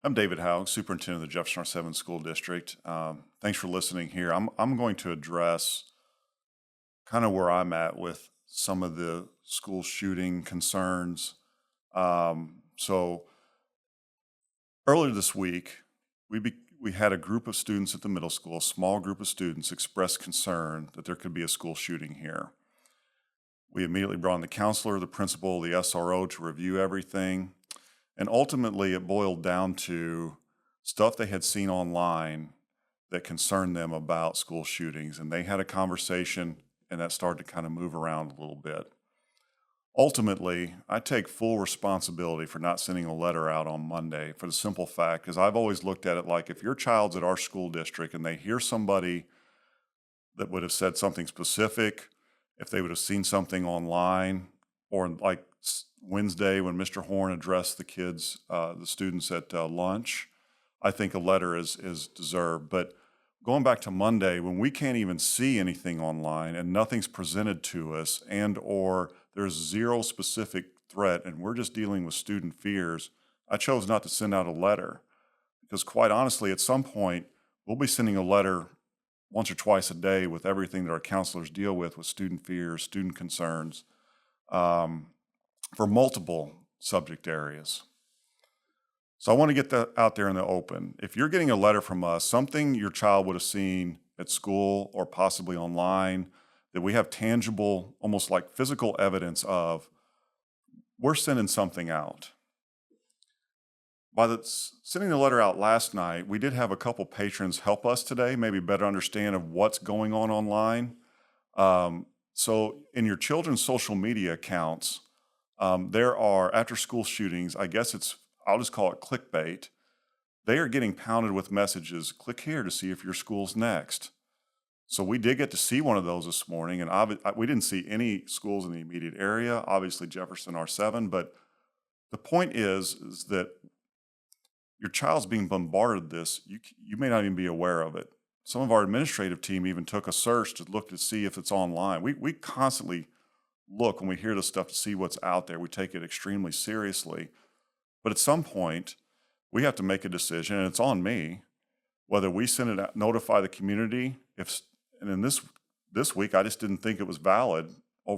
I'm David Haug, Superintendent of the Jefferson R-VII School District. Thanks for listening here. I'm going to address kind of where I'm at with some of the school shooting concerns. So earlier this week, we had a group of students at the middle school, a small group of students, express concern that there could be a school shooting here. We immediately brought in the counselor, the principal, the SRO to review everything. And ultimately, it boiled down to stuff they had seen online that concerned them about school shootings. And they had a conversation, and that started to kind of move around a little bit. Ultimately, I take full responsibility for not sending a letter out on Monday for the simple fact, because I've always looked at it like if your child's at our school district and they hear somebody that would have said something specific, if they would have seen something online, or like Wednesday when Mr. Horn addressed the kids, the students at lunch, I think a letter is deserved. But going back to Monday, when we can't even see anything online and nothing's presented to us, and or there's zero specific threat and we're just dealing with student fears, I chose not to send out a letter because quite honestly, at some point, we'll be sending a letter once or twice a day with everything that our counselors deal with student fears, student concerns, for multiple subject areas. So I want to get that out there in the open. If you're getting a letter from us, something your child would have seen at school or possibly online that we have tangible, almost like physical evidence of, we're sending something out. Sending the letter out last night, we did have a couple patrons help us today, maybe better understand of what's going on online. So in your children's social media accounts, there are after-school shootings. I'll just call it clickbait. They are getting pounded with messages, click here to see if your school's next. So we did get to see one of those this morning, and we didn't see any schools in the immediate area, obviously Jefferson R-VII, but the point is that your child's being bombarded with this. You may not even be aware of it. Some of our administrative team even took a search to look to see if it's online. We constantly look when we hear this stuff to see what's out there. We take it extremely seriously. But at some point, we have to make a decision, and it's on me, whether we send it out, notify the community. And in this week, I just didn't think it was valid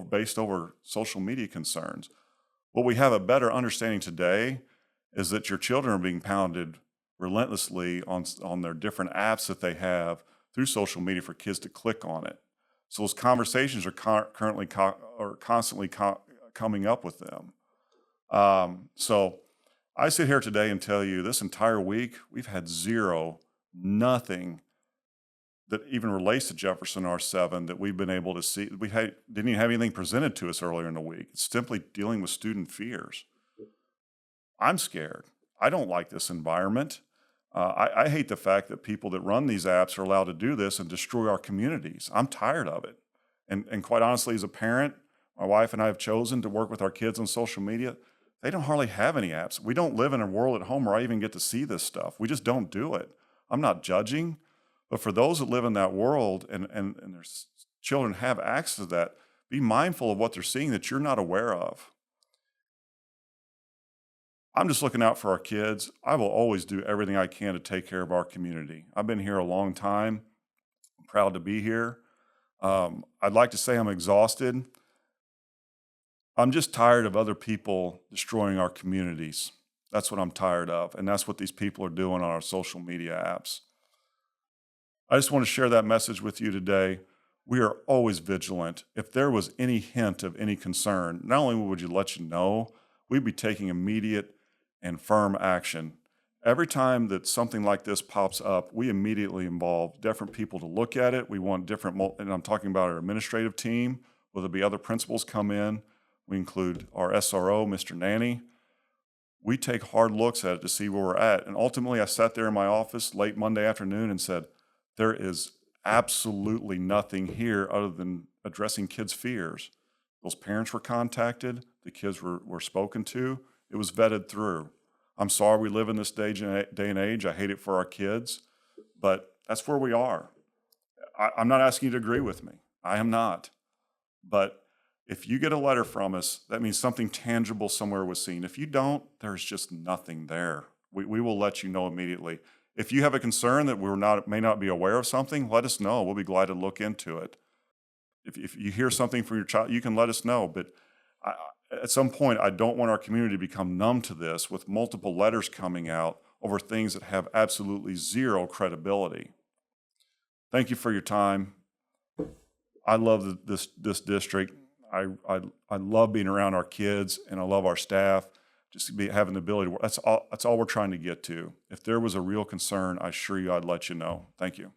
based over social media concerns. What we have a better understanding today is that your children are being pounded relentlessly on their different apps that they have through social media for kids to click on it. So those conversations are constantly coming up with them. So I sit here today and tell you this entire week, we've had nothing that even relates to Jefferson R-VII that we've been able to see. Didn't even have anything presented to us earlier in the week. It's simply dealing with student fears. I'm scared. I don't like this environment. I hate the fact that people that run these apps are allowed to do this and destroy our communities. I'm tired of it. And quite honestly, as a parent, my wife and I have chosen to work with our kids on social media. They don't hardly have any apps. We don't live in a world at home where I even get to see this stuff. We just don't do it. I'm not judging, but for those that live in that world and their children have access to that, be mindful of what they're seeing that you're not aware of. I'm just looking out for our kids. I will always do everything I can to take care of our community. I've been here a long time. I'm proud to be here. I'd like to say I'm exhausted. I'm just tired of other people destroying our communities. That's what I'm tired of, and that's what these people are doing on our social media apps. I just want to share that message with you today. We are always vigilant. If there was any hint of any concern, not only would you let you know, we'd be taking immediate and firm action. Every time that something like this pops up, we immediately involve different people to look at it. We want and I'm talking about our administrative team, whether it be other principals come in. We include our SRO, Mr. Nanny. We take hard looks at it to see where we're at. And ultimately, I sat there in my office late Monday afternoon and said, there is absolutely nothing here other than addressing kids' fears. Those parents were contacted. The kids were spoken to. It was vetted through. I'm sorry we live in this day and age. I hate it for our kids, but that's where we are. I'm not asking you to agree with me. I am not. But if you get a letter from us, that means something tangible somewhere was seen. If you don't, there's just nothing there. We will let you know immediately. If you have a concern that may not be aware of something, let us know. We'll be glad to look into it. If you hear something from your child, you can let us know. But I, at some point, I don't want our community to become numb to this with multiple letters coming out over things that have absolutely zero credibility. Thank you for your time. I love this district. I love being around our kids, and I love our staff. Just having the ability to work. That's all we're trying to get to. If there was a real concern, I assure you I'd let you know. Thank you.